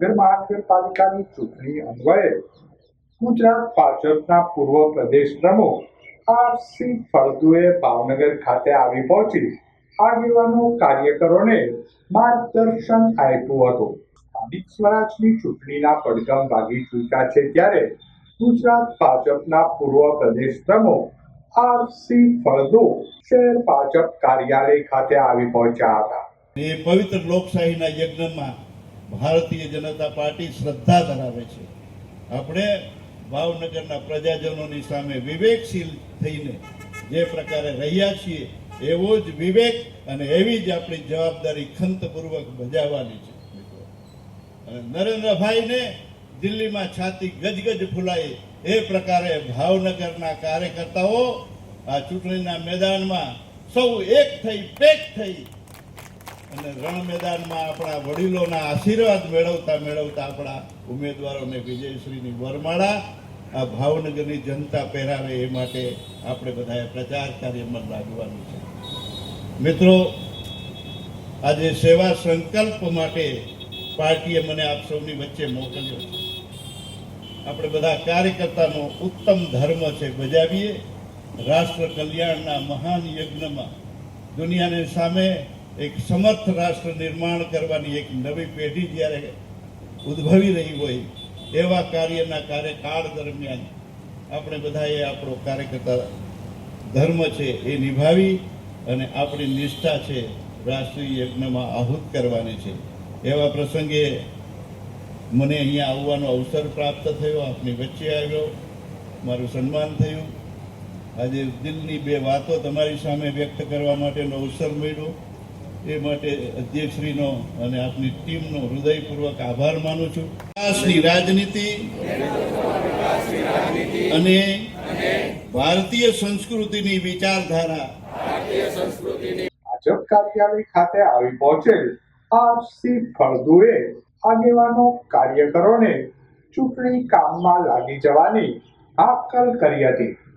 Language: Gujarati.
મહાનગરપાલિકાની ચૂંટણી અન્વયે ગુજરાત ભાજપના પૂર્વ પ્રદેશ પ્રમુખ આરસી ફળદુએ ભાવનગર ખાતે આવી પહોંચી આગેવાનો કાર્યકરોને માર્ગદર્શન આપ્યું હતું. સ્થાનિક સ્વરાજની ચૂંટણીના પડઘમ વાગી ચૂક્યા છે ત્યારે ગુજરાત ભાજપના પૂર્વ પ્રદેશ પ્રમુખ આરસી ફળદુ શહેર ભાજપ કાર્યાલય ખાતે આવી પહોંચ્યા હતા. એ પવિત્ર લોકશાહીના યજ્ઞમાં ભારતીય જનતા પાર્ટી શ્રદ્ધા ધરાવે છે. આપણે ભાવનગરના પ્રજાજનોની સામે વિવેકશીલ થઈને જે પ્રકારે રહ્યા છીએ એવો જ વિવેક અને એવી જ આપણી જવાબદારી ખંતપૂર્વક બજાવવાની છે. અને નરેન્દ્રભાઈને દિલ્હીમાં છાતી ગજગજ ફૂલાય એ પ્રકારે ભાવનગરના કાર્યકર્તાઓ આ ચૂંટણીના મેદાનમાં સૌ એક થઈ પેક થઈ અને રણ મેદાનમાં આપણા વડીલોના આશીર્વાદ મેળવતા આપણા ઉમેદવારોને વિજયશ્રીની વરમાળા આ ભાવનગરની જનતા પહેરાવે એ માટે આપણે બધાએ પ્રચાર કાર્યમાં લાગવાનું છે. મિત્રો, આજે સેવા સંકલ્પ માટે પાર્ટીએ મને આપ સૌની વચ્ચે મોકલ્યો છે. આપણે બધા કાર્યકર્તાનો ઉત્તમ ધર્મ છે બજાવીએ. રાષ્ટ્ર કલ્યાણના મહાન યજ્ઞમાં દુનિયાની સામે એક સમર્થ રાષ્ટ્ર નિર્માણ કરવાની એક નવી પેઢી જ્યારે ઉદ્ભવી રહી હોય એવા કાર્યના કાર્યકાળ દરમિયાન આપણે બધાએ આપણો કાર્યકર્તા ધર્મ છે એ નિભાવી અને આપણી નિષ્ઠા છે રાષ્ટ્રીય યજ્ઞમાં આહુત કરવાની છે. એવા પ્રસંગે મને અહીંયા આવવાનો અવસર પ્રાપ્ત થયો, આપની વચ્ચે આવ્યો, મારું સન્માન થયું. આજે દિલની બે વાતો તમારી સામે વ્યક્ત કરવા માટેનો અવસર મળ્યો એ માટે અધ્યક્ષશ્રીનો અને આપની ટીમનો હૃદયપૂર્વક આભાર માનું છું. વિકાસની રાજનીતિ અને ભારતીય સંસ્કૃતિની વિચારધારા ભાજપ કાર્યાલય ખાતે આવી પહોંચેલ આરસી ફળદુએ આગેવાનો કાર્યકરોને ચૂંટણી કામમાં લાગી જવાની હાકલ કરી હતી.